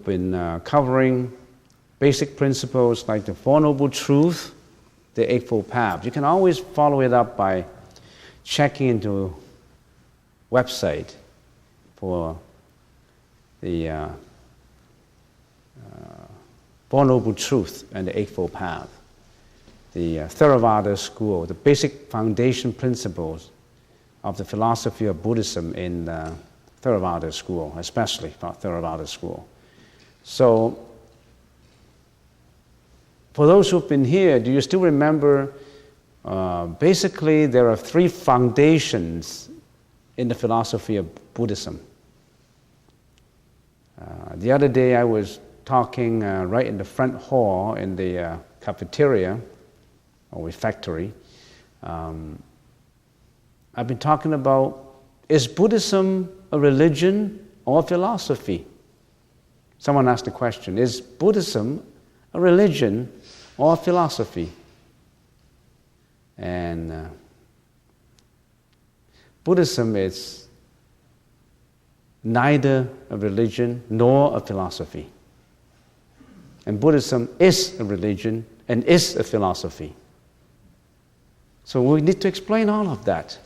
we've been covering basic principles like the Four Noble Truths, the Eightfold Path. You can always follow it up by checking into website for the Four Noble Truths and the Eightfold Path, the Theravada school, the basic foundation principles of the philosophy of Buddhism in Theravada school, especially for Theravada school. So, for those who've been here, do you still remember, basically there are three foundations in the philosophy of Buddhism. The other day I was talking right in the front hall in the cafeteria or refectory. I've been talking about, is Buddhism a religion or a philosophy? Someone asked the question, is Buddhism a religion or a philosophy? And Buddhism is neither a religion nor a philosophy. And Buddhism is a religion and is a philosophy. So we need to explain all of that.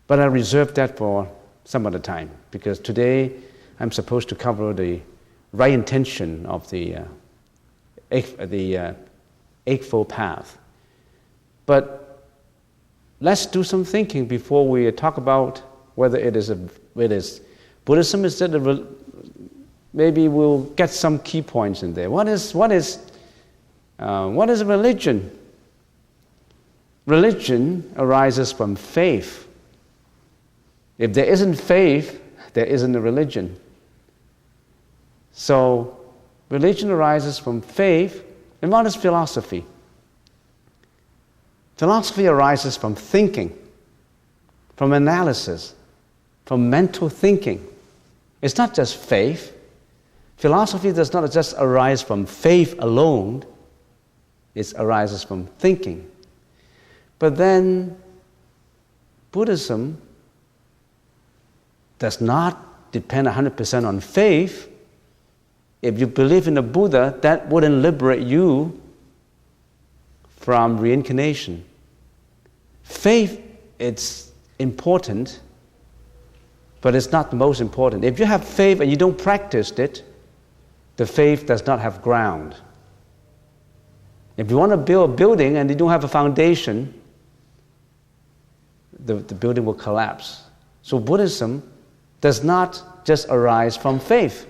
But I reserve that for some other time, because today I'm supposed to cover the right intention of the Eightfold Path. But let's do some thinking before we talk about whether it is Buddhism. Is that maybe we'll get some key points in there. What is a religion? Religion arises from faith. If there isn't faith, there isn't a religion. So, religion arises from faith. And what is philosophy? Philosophy arises from thinking, from analysis, from mental thinking. It's not just faith. Philosophy does not just arise from faith alone. It arises from thinking. But then, Buddhism does not depend 100% on faith. If you believe in the Buddha, that wouldn't liberate you from reincarnation. Faith, it's important, but it's not the most important. If you have faith and you don't practice it, the faith does not have ground. If you want to build a building and you don't have a foundation, the building will collapse. So Buddhism does not just arise from faith.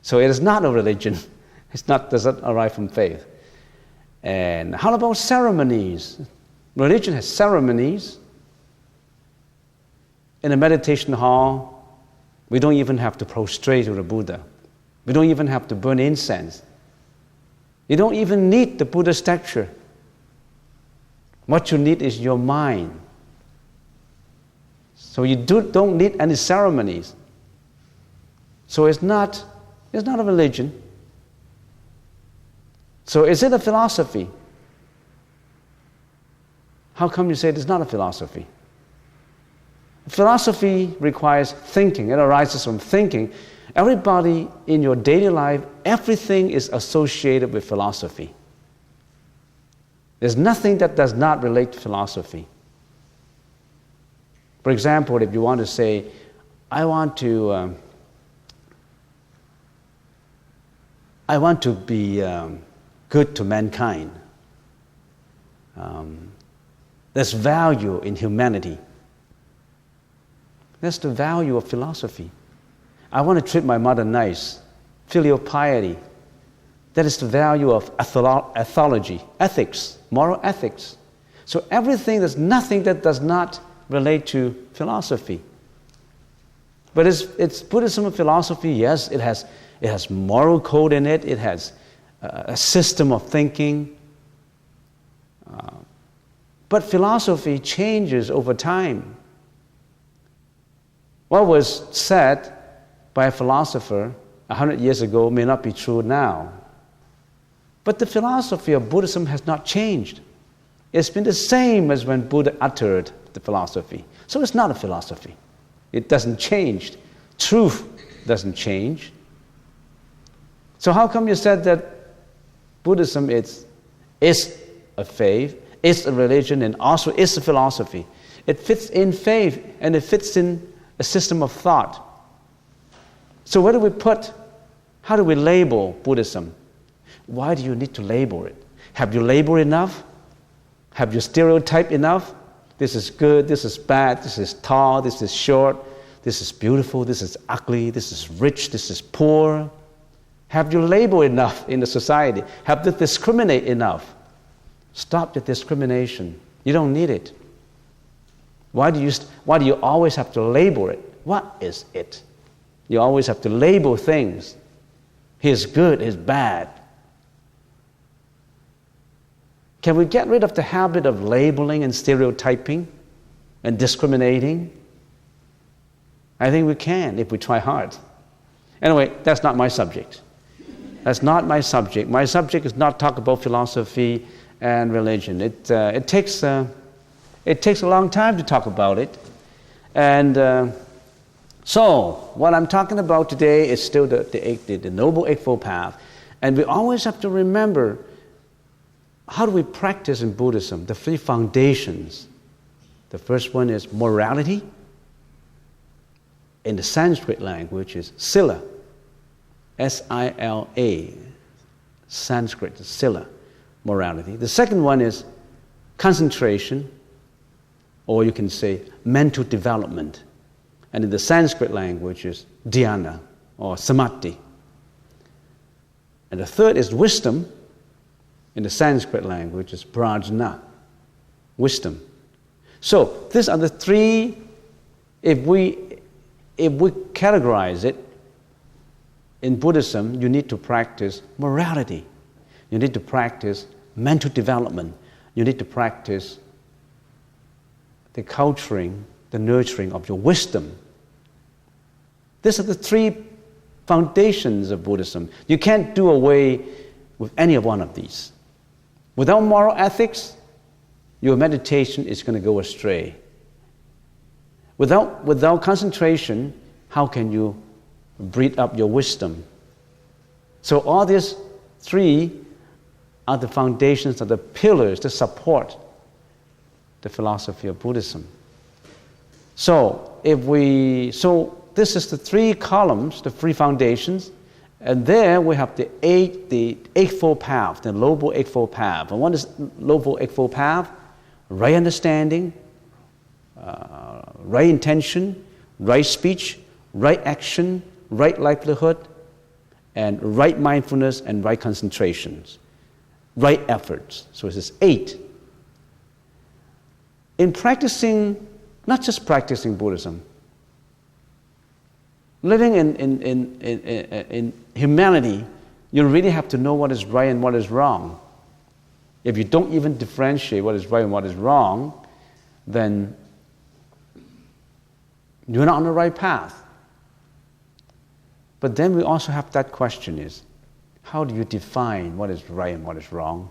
So it is not a religion. Does not arise from faith. And how about ceremonies? Religion has ceremonies. In a meditation hall, we don't even have to prostrate to the Buddha. We don't even have to burn incense. You don't even need the Buddha statue. What you need is your mind. So you don't need any ceremonies. So it's not a religion. So is it a philosophy? How come you say it's not a philosophy? Philosophy requires thinking. It arises from thinking. Everybody in your daily life, everything is associated with philosophy. There's nothing that does not relate to philosophy. For example, if you want to say, I want to be good to mankind. There's value in humanity. That's the value of philosophy. I want to treat my mother nice. Filial piety. That is the value of ethology, ethics, moral ethics. So there's nothing that does not relate to philosophy. But it's Buddhism and philosophy, yes, it has moral code in it, it has a system of thinking. But philosophy changes over time. What was said by a philosopher 100 years ago may not be true now. But the philosophy of Buddhism has not changed. It's been the same as when Buddha uttered the philosophy. So it's not a philosophy. It doesn't change. Truth doesn't change. So how come you said that Buddhism is a faith, is a religion, and also is a philosophy? It fits in faith, and it fits in a system of thought. So where do we put, how do we label Buddhism? Why do you need to label it? Have you labeled enough? Have you stereotyped enough? This is good, this is bad, this is tall, this is short, this is beautiful, this is ugly, this is rich, this is poor. Have you labeled enough in the society? Have you discriminate enough? Stop the discrimination. You don't need it. Why do you always have to label it? What is it? You always have to label things. He's good, he's bad. Can we get rid of the habit of labeling and stereotyping and discriminating? I think we can if we try hard. Anyway, that's not my subject. That's not my subject. My subject is not talk about philosophy and religion. It takes a long time to talk about it. And so what I'm talking about today is still the Noble Eightfold Path. And we always have to remember, how do we practice in Buddhism? The three foundations. The first one is morality. In the Sanskrit language is sila. S-I-L-A. Sanskrit, sila, morality. The second one is concentration, or you can say mental development. And in the Sanskrit language is dhyana, or samadhi. And the third is wisdom. In the Sanskrit language is prajna, wisdom. So these are the three, if we categorize it, in Buddhism, you need to practice morality. You need to practice mental development. You need to practice the culturing, the nurturing of your wisdom. These are the three foundations of Buddhism. You can't do away with any of one of these. Without moral ethics, your meditation is going to go astray. Without concentration, how can you breed up your wisdom? So all these three are the foundations, are the pillars that support the philosophy of Buddhism. So this is the three columns, the three foundations, and there we have the Eightfold Path, the Noble Eightfold Path. And what is Noble Eightfold Path? Right understanding, right intention, right speech, right action, right livelihood, and right mindfulness and right concentrations, right efforts. So it is 8. In practicing, not just practicing Buddhism, living in humanity, you really have to know what is right and what is wrong. If you don't even differentiate what is right and what is wrong, then you're not on the right path. But then we also have that question is, how do you define what is right and what is wrong?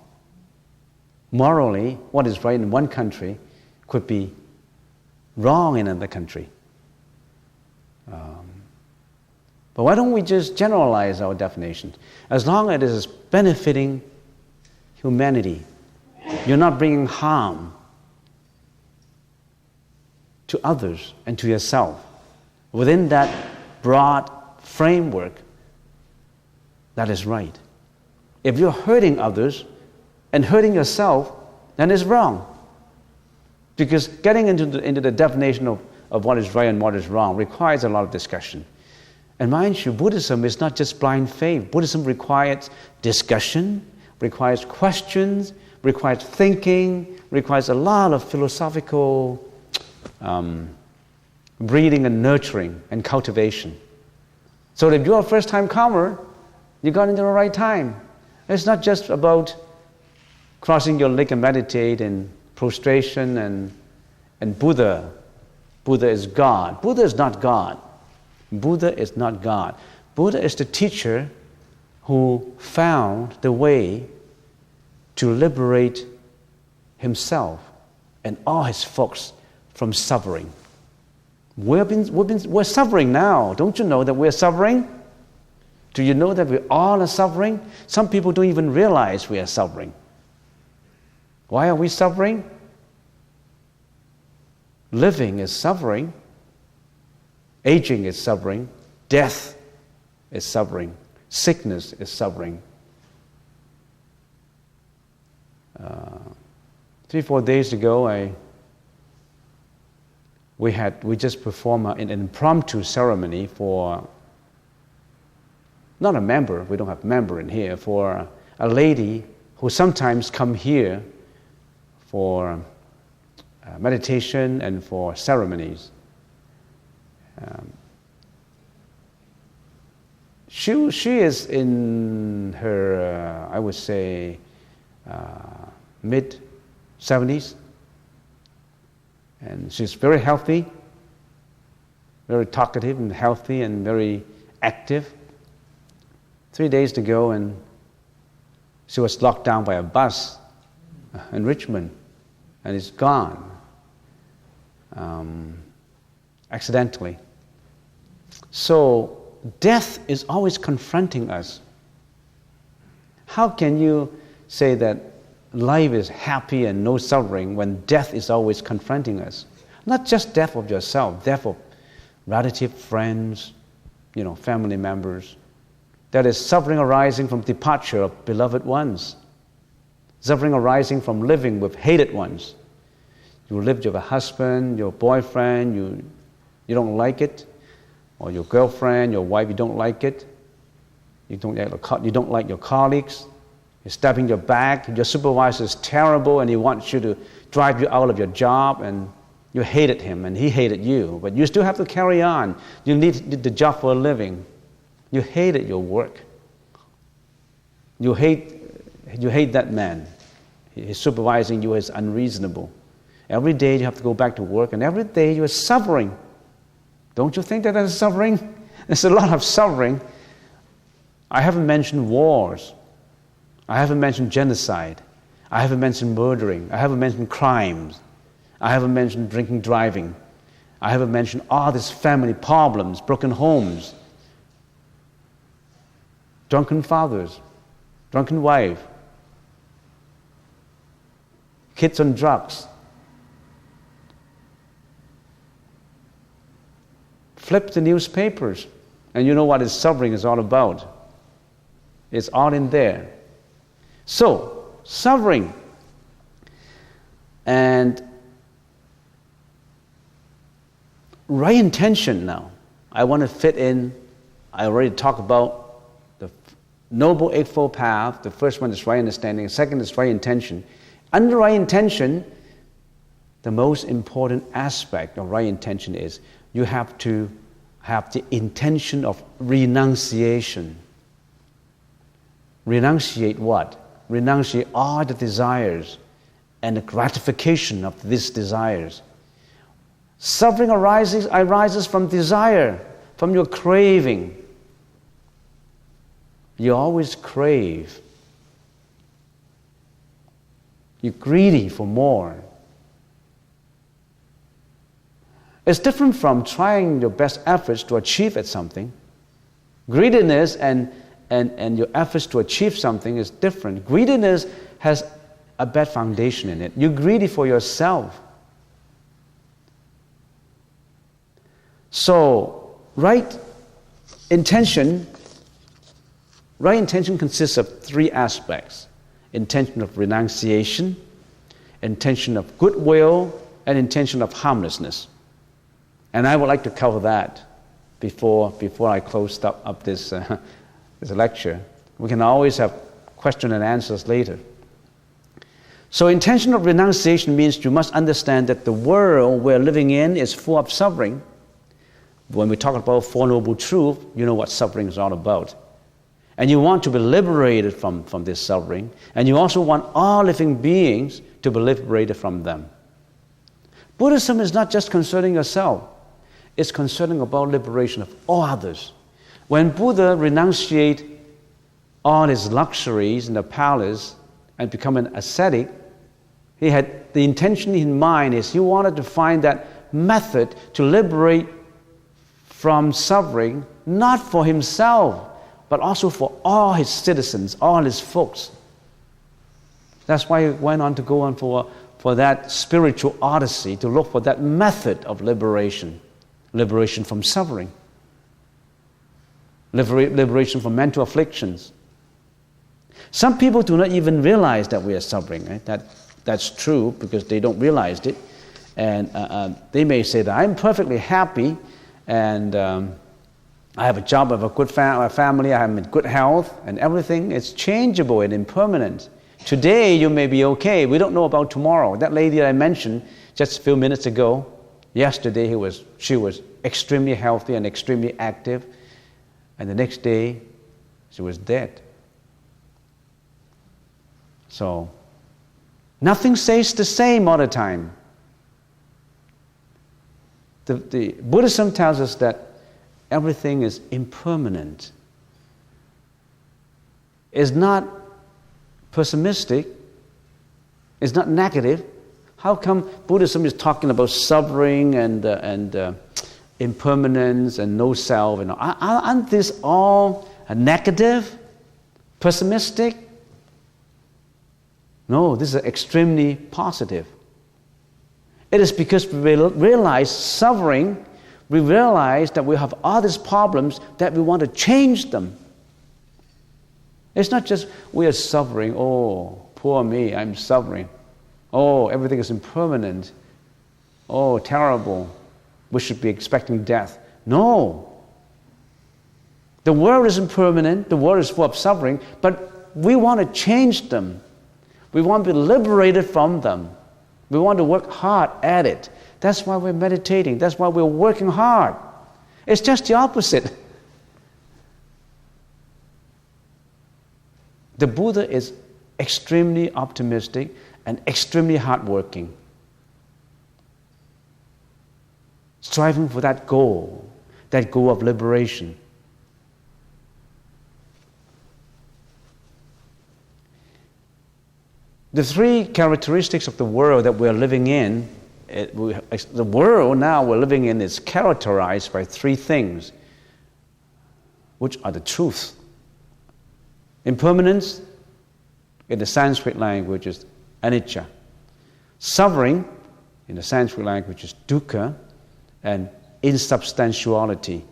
Morally, what is right in one country could be wrong in another country. But why don't we just generalize our definitions? As long as it is benefiting humanity, you're not bringing harm to others and to yourself. Within that broad framework, that is right. If you're hurting others and hurting yourself, then it's wrong. Because getting into the definition of what is right and what is wrong requires a lot of discussion. And mind you, Buddhism is not just blind faith. Buddhism requires discussion, requires questions, requires thinking, requires a lot of philosophical breeding and nurturing and cultivation. So if you're a first-time comer, you got into the right time. It's not just about crossing your leg and meditate and prostration and Buddha. Buddha is God. Buddha is not God. Buddha is not God. Buddha is the teacher who found the way to liberate himself and all his folks from suffering. We're suffering now. Don't you know that we're suffering? Do you know that we all are suffering? Some people don't even realize we are suffering. Why are we suffering? Living is suffering. Aging is suffering. Death is suffering. Sickness is suffering. 3-4 days ago, we just performed an impromptu ceremony for, not a member, we don't have a member in here, for a lady who sometimes come here for meditation and for ceremonies. She is in her, I would say, mid-70s. And she's very healthy, very talkative and healthy and very active. 3 days ago, and she was locked down by a bus in Richmond, and is gone accidentally. So death is always confronting us. How can you say that life is happy and no suffering when death is always confronting us? Not just death of yourself, death of relative, friends, family members. That is suffering arising from departure of beloved ones. Suffering arising from living with hated ones. You live with a husband, your boyfriend, you don't like it, or your girlfriend, your wife, you don't like it. You don't like your colleagues. You're stabbing your back. Your supervisor is terrible, and he wants you to drive you out of your job, and you hated him, and he hated you. But you still have to carry on. You need the job for a living. You hated your work. You hate that man. He's supervising you is unreasonable. Every day you have to go back to work, and every day you are suffering. Don't you think that is suffering? There's a lot of suffering. I haven't mentioned wars. I haven't mentioned genocide. I haven't mentioned murdering. I haven't mentioned crimes. I haven't mentioned drinking, driving. I haven't mentioned all these family problems, broken homes, drunken fathers, drunken wife, kids on drugs. Flip the newspapers, and you know what this suffering is all about. It's all in there. So, suffering. And right intention now. I want to fit in, I already talked about the Noble Eightfold Path. The first one is right understanding, the second is right intention. Under right intention, the most important aspect of right intention is you have to have the intention of renunciation. Renunciate what? Renunciate all the desires and the gratification of these desires. Suffering arises from desire, from your craving. You always crave. You're greedy for more. It's different from trying your best efforts to achieve at something. Greediness and your efforts to achieve something is different. Greediness has a bad foundation in it. You're greedy for yourself. So, right intention consists of 3 aspects. Intention of renunciation, intention of goodwill, and intention of harmlessness. And I would like to cover that before I close up this lecture. We can always have question and answers later. So intention of renunciation means you must understand that the world we're living in is full of suffering. When we talk about Four Noble Truths, you know what suffering is all about. And you want to be liberated from this suffering. And you also want all living beings to be liberated from them. Buddhism is not just concerning yourself. It's concerning about liberation of all others. When Buddha renunciated all his luxuries in the palace and become an ascetic, he had the intention in mind is he wanted to find that method to liberate from suffering, not for himself, but also for all his citizens, all his folks. That's why he went on to go on for that spiritual odyssey, to look for that method of liberation from suffering, liberation from mental afflictions. Some people do not even realize that we are suffering. Right? That's true because they don't realize it. And they may say that I'm perfectly happy and I have a job, I have a good family, I am in good health, and everything is changeable and impermanent. Today you may be okay. We don't know about tomorrow. That lady that I mentioned just a few minutes ago, yesterday she was extremely healthy and extremely active, and the next day she was dead. So nothing stays the same all the time. The Buddhism tells us that everything is impermanent. It's not pessimistic. It's not negative. How come Buddhism is talking about suffering and impermanence and no self? And aren't these all negative, pessimistic? No, this is extremely positive. It is because we realize suffering, we realize that we have all these problems that we want to change them. It's not just we are suffering, oh, poor me, I'm suffering. Oh, everything is impermanent. Oh, terrible. We should be expecting death. No. The world is impermanent, the world is full of suffering, but we want to change them. We want to be liberated from them. We want to work hard at it. That's why we're meditating. That's why we're working hard. It's just the opposite. The Buddha is extremely optimistic and extremely hardworking, striving for that goal of liberation. The three characteristics of the world that we're living in, the world now we're living in is characterized by three things, which are the truth. Impermanence, in the Sanskrit language, is anicca. Suffering, in the Sanskrit language, is dukkha. And insubstantiality,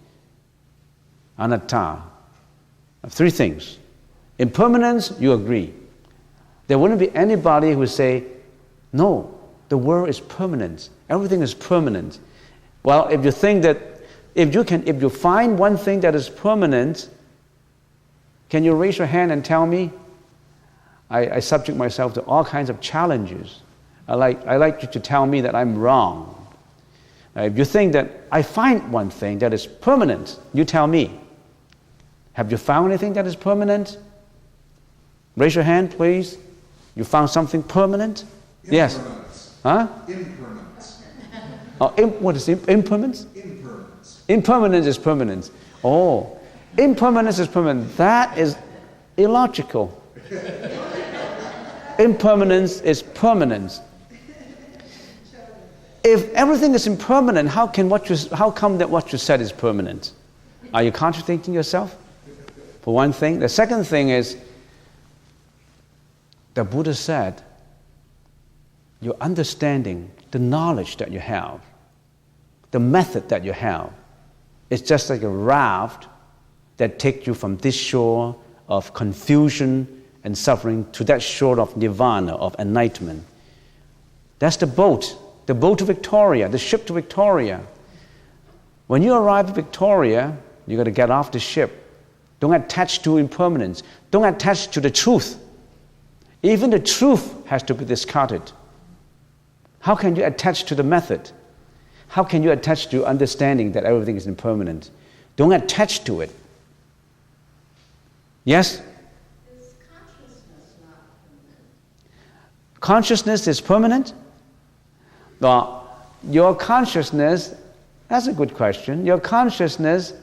anatta. Three things. Impermanence, you agree. There wouldn't be anybody who would say, no, the world is permanent. Everything is permanent. Well, if you think that, if you find one thing that is permanent, can you raise your hand and tell me? I subject myself to all kinds of challenges. I like you to tell me that I'm wrong. If you think that I find one thing that is permanent, you tell me. Have you found anything that is permanent? Raise your hand, please. You found something permanent? Yes. Huh? Impermanence. What is impermanence? Impermanence. Impermanence is permanence. Oh, impermanence is permanent. That is illogical. Impermanence is permanence. If everything is impermanent, how come that what you said is permanent? Are you contradicting yourself? For one thing. The second thing is, the Buddha said, your understanding, the knowledge that you have, the method that you have, is just like a raft that takes you from this shore of confusion and suffering to that shore of nirvana, of enlightenment. That's the boat to Victoria, the ship to Victoria. When you arrive at Victoria, you've got to get off the ship. Don't attach to impermanence. Don't attach to the truth. Even the truth has to be discarded. How can you attach to the method? How can you attach to understanding that everything is impermanent? Don't attach to it. Yes? Is consciousness not permanent? Consciousness is permanent? Well, your consciousness, that's a good question. Your consciousness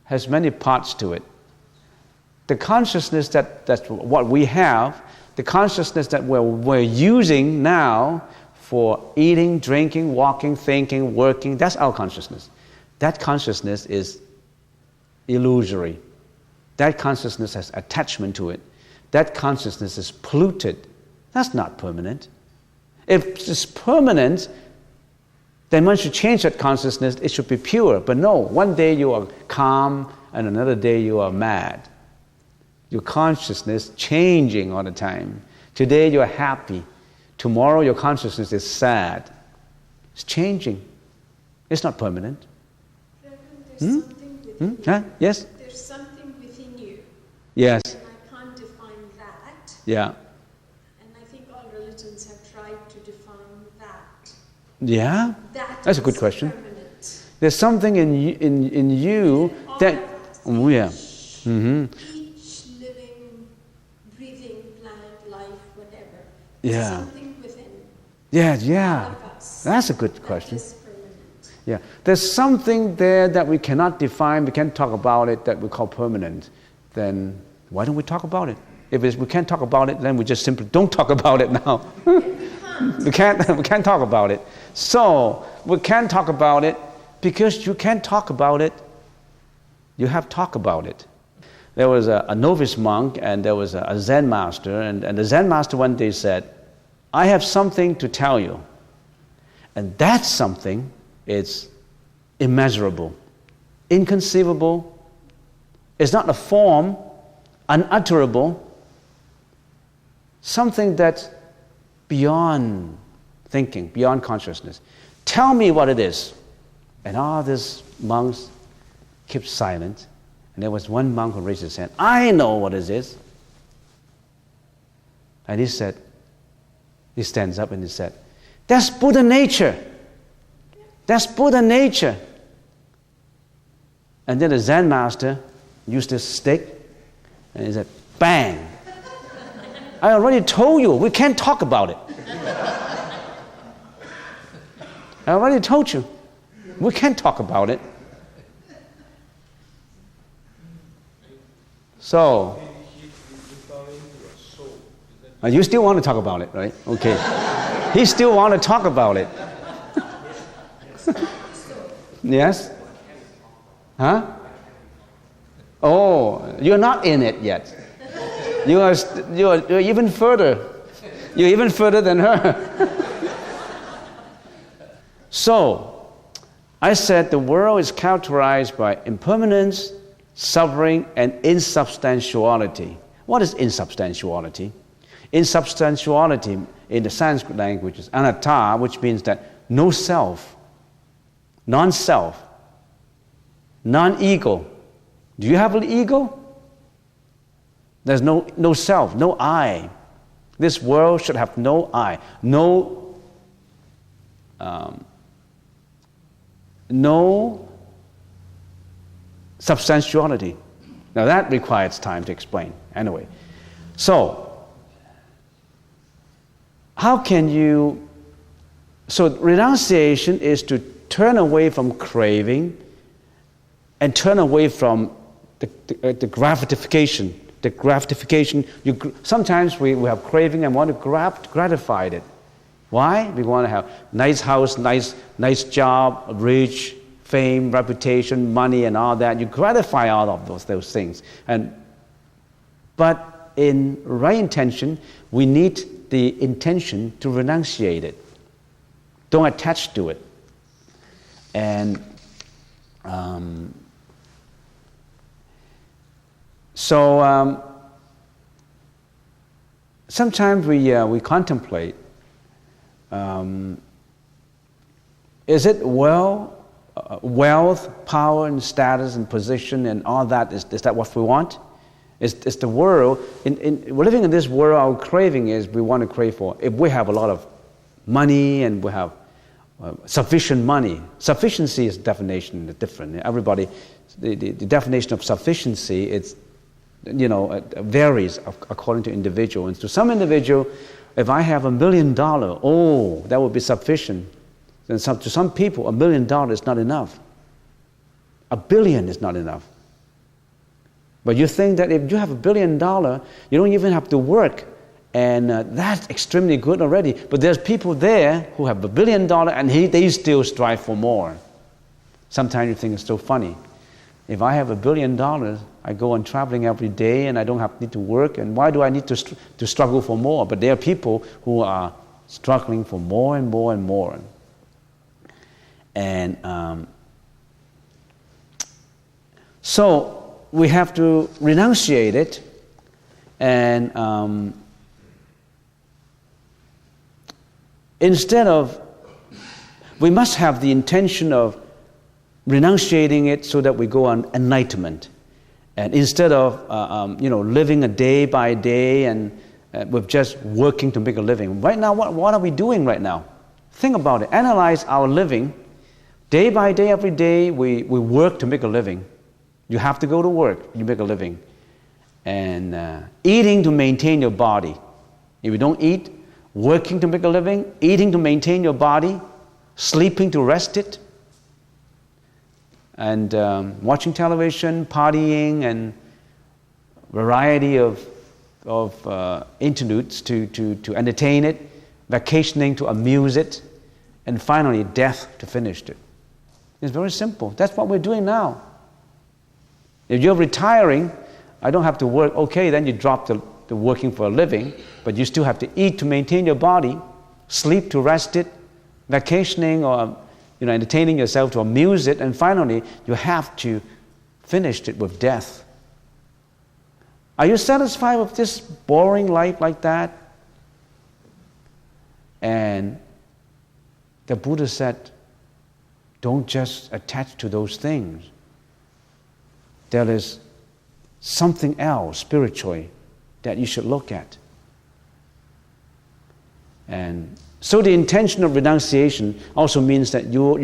has many parts to it. The consciousness that's what we have, the consciousness that we're using now for eating, drinking, walking, thinking, working. That's our consciousness. That consciousness is illusory. That consciousness has attachment to it. That consciousness is polluted. That's not permanent. If it's permanent, then one should change that consciousness. It should be pure. But no, one day you are calm and another day you are mad. Your consciousness changing all the time. Today you are happy. Tomorrow your consciousness is sad. It's changing. It's not permanent. There's something within you. Huh? Yes? There's something within you. Yes. And I can't define that. Yeah. And I think all religions have tried to define that. Yeah? That's a good question. Permanent. There's something in you that... Oh, yeah. Mm-hmm. Each living, breathing plant, life, whatever. Yeah. Something within Yeah. all of us. That's a good question. That is permanent. Yeah. There's something there that we cannot define, we can't talk about it, that we call permanent. Then why don't we talk about it? If we can't talk about it, then we just simply don't talk about it now. we can't talk about it. So we can't talk about it because you can't talk about it. You have to talk about it. There was a novice monk and there was a Zen master, and the Zen master one day said, I have something to tell you. And that something is immeasurable, inconceivable. It's not a form, unutterable, something that's beyond thinking, beyond consciousness. Tell me what it is. And all these monks kept silent. And there was one monk who raised his hand. I know what it is. And he stands up and he said, that's Buddha nature. That's Buddha nature. And then the Zen master used his stick and he said, bang. I already told you, we can't talk about it. I already told you, we can't talk about it. So, you still want to talk about it, right? Okay. He still want to talk about it. Yes? Huh? Oh, you're not in it yet. You're even further. You're even further than her. So, I said the world is characterized by impermanence, suffering, and insubstantiality. What is insubstantiality? Insubstantiality in the Sanskrit language is anatta, which means that no self, non-self, non-ego. Do you have an ego? There's no self, no I. This world should have no I, no substantiality. Now that requires time to explain. Anyway, so how can you... So renunciation is to turn away from craving and turn away from the gratification. The gratification, sometimes we have craving and want to gratify it. Why? We want to have nice house, nice job, rich, fame, reputation, money, and all that. You gratify all of those things. But in right intention, we need the intention to renunciate it. Don't attach to it. And sometimes we contemplate, is it wealth, power, and status, and position, and all that, is that what we want? Is the world, we're living in this world, our craving is we want to crave for, if we have a lot of money and we have sufficient money. Sufficiency is definition different. Everybody, the definition of sufficiency, it's, varies according to individual. And to some individual, if I have $1 million, that would be sufficient. And to some people, $1 million is not enough. $1 billion is not enough. But you think that if you have $1 billion, you don't even have to work And that's extremely good already. But there's people there who have $1 billion and they still strive for more. Sometimes you think it's so funny. If I have $1 billion, I go on traveling every day and I don't need to work. And why do I need to struggle for more? But there are people who are struggling for more and more and more. And so we have to renunciate it. And instead of, we must have the intention of renunciating it so that we go on enlightenment. And instead of, living a day by day and with just working to make a living. Right now, what are we doing right now? Think about it. Analyze our living. Day by day, every day, we work to make a living. You have to go to work, you make a living. And eating to maintain your body. If you don't eat, working to make a living, eating to maintain your body, sleeping to rest it, and watching television, partying, and variety of interludes to entertain it, vacationing to amuse it, and finally death to finish it. It's very simple. That's what we're doing now. If you're retiring, I don't have to work. Okay, then you drop the working for a living, but you still have to eat to maintain your body, sleep to rest it, vacationing or entertaining yourself to amuse it, and finally you have to finish it with death. Are you satisfied with this boring life like that? And the Buddha said, don't just attach to those things. There is something else spiritually that you should look at. And so the intention of renunciation also means that your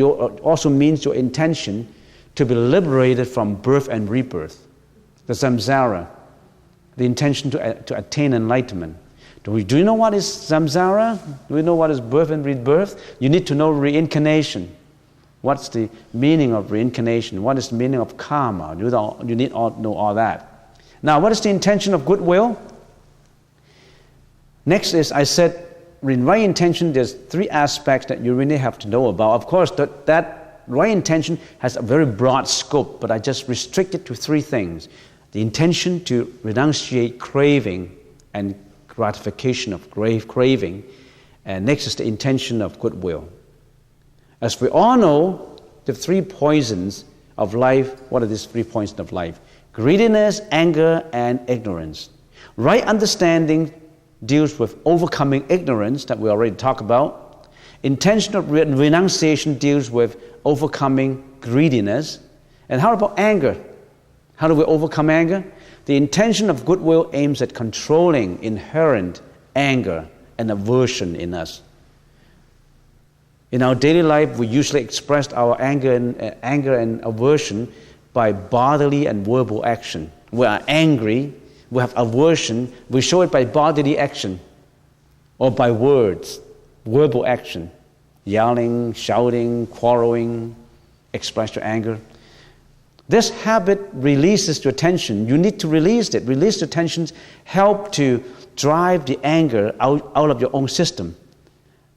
intention to be liberated from birth and rebirth, the samsara, the intention to attain enlightenment. Do you know what is samsara? Do you know what is birth and rebirth? You need to know reincarnation. What's the meaning of reincarnation? What is the meaning of karma? You need to know all that. Now, what is the intention of goodwill? Next is, I said, in right intention, there's 3 aspects that you really have to know about. Of course, that right intention has a very broad scope, but I just restrict it to 3 things. The intention to renunciate craving and gratification of craving. And next is the intention of goodwill. As we all know, the 3 poisons of life, what are these 3 poisons of life? Greediness, anger, and ignorance. Right understanding deals with overcoming ignorance that we already talked about. Intentional renunciation deals with overcoming greediness. And how about anger? How do we overcome anger? The intention of goodwill aims at controlling inherent anger and aversion in us. In our daily life, we usually express our anger and aversion by bodily and verbal action. We are angry, we have aversion, we show it by bodily action or by words, verbal action, yelling, shouting, quarreling, express your anger. This habit releases your tension. You need to release it. Release the tensions, help to drive the anger out of your own system.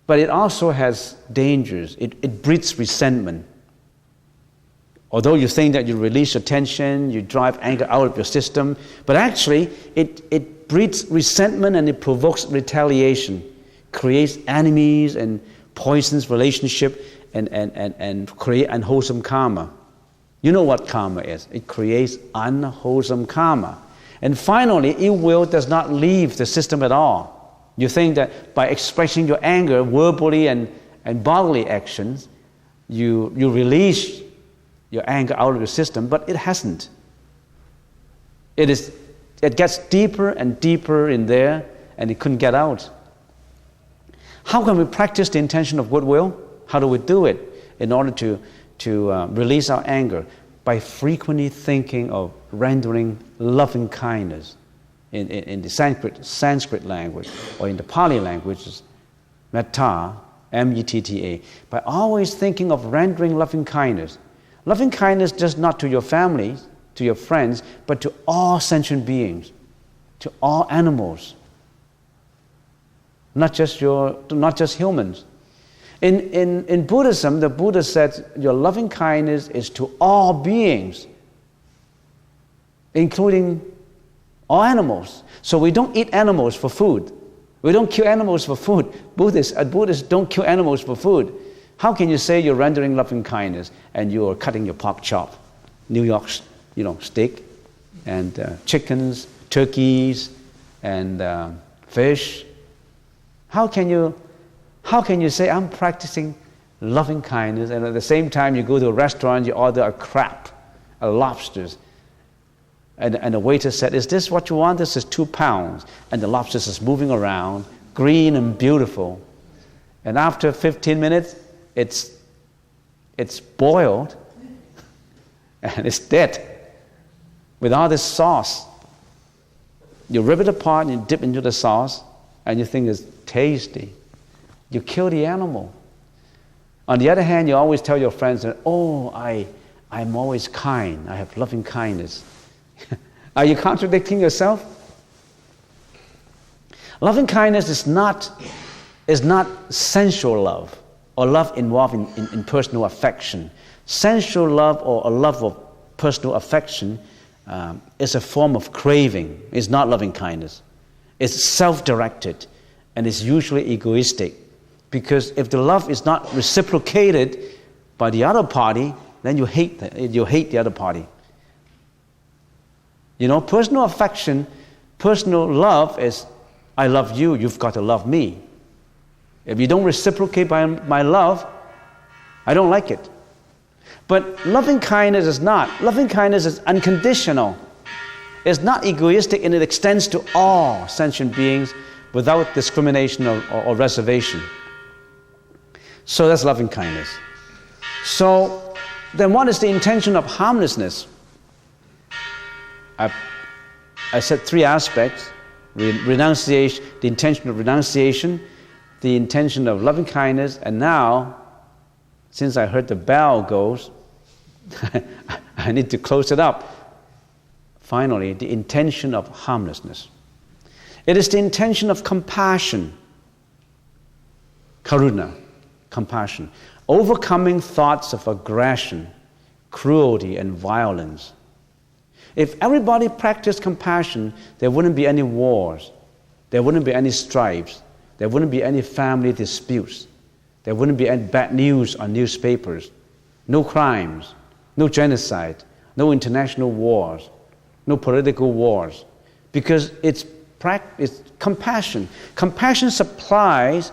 But it also has dangers. It breeds resentment. Although you think that you release your tension, you drive anger out of your system, but actually it breeds resentment and it provokes retaliation, creates enemies and poisons relationship and create unwholesome karma. You know what karma is. It creates unwholesome karma. And finally, ill will does not leave the system at all. You think that by expressing your anger verbally and bodily actions, you release your anger out of your system, but it hasn't. It gets deeper and deeper in there, and it couldn't get out. How can we practice the intention of goodwill? How do we do it in order to release our anger? By frequently thinking of rendering loving kindness. In the Sanskrit language, or in the Pali language, metta, M-E-T-T-A. By always thinking of rendering loving kindness. Loving kindness just not to your family, to your friends, but to all sentient beings, to all animals. not just humans. In Buddhism, the Buddha said your loving kindness is to all beings, including all animals. So we don't eat animals for food. We don't kill animals for food. Buddhists don't kill animals for food. How can you say you're rendering loving kindness and you're cutting your pork chop, New York, steak, and chickens, turkeys, and fish? How can you say I'm practicing loving kindness, and at the same time you go to a restaurant, you order a crab, a lobsters, and the waiter said, "Is this what you want? This is 2 pounds." And the lobsters is moving around, green and beautiful. And after 15 minutes, it's boiled and it's dead with all this sauce. You rip it apart and you dip into the sauce, and you think it's tasty. You kill the animal. On the other hand, you always tell your friends that, "Oh, I'm always kind. I have loving kindness." Are you contradicting yourself? Loving kindness is not sensual love or love involved in personal affection. Sensual love or a love of personal affection is a form of craving. It's not loving kindness. It's self-directed, and it's usually egoistic. Because if the love is not reciprocated by the other party, then you hate the other party. Personal affection, personal love is, I love you, you've got to love me. If you don't reciprocate by my love, I don't like it. But loving kindness is not. Loving kindness is unconditional. It's not egoistic, and it extends to all sentient beings without discrimination or reservation. So that's loving kindness. So then what is the intention of harmlessness? I said 3 aspects: renunciation, the intention of renunciation, the intention of loving kindness, and now, since I heard the bell goes, I need to close it up. Finally, the intention of harmlessness. It is the intention of compassion, karuna, compassion, overcoming thoughts of aggression, cruelty, and violence. If everybody practiced compassion, there wouldn't be any wars, there wouldn't be any strifes, there wouldn't be any family disputes, there wouldn't be any bad news on newspapers, no crimes, no genocide, no international wars, no political wars, because it's compassion. Compassion supplies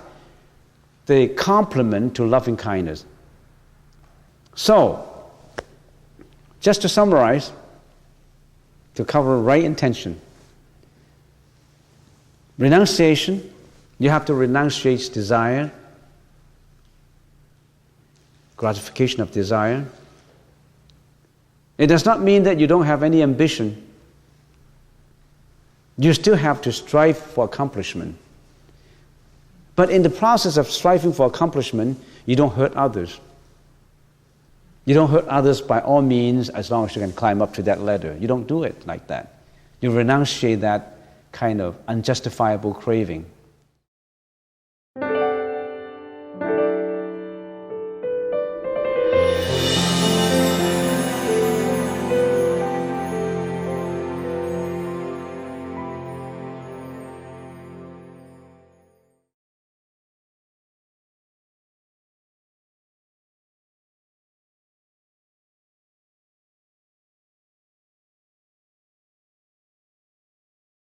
the complement to loving kindness. So, just to summarize, to cover right intention. Renunciation, you have to renunciate desire, gratification of desire. It does not mean that you don't have any ambition. You still have to strive for accomplishment. But in the process of striving for accomplishment, you don't hurt others. You don't hurt others by all means as long as you can climb up to that ladder. You don't do it like that. You renunciate that kind of unjustifiable craving.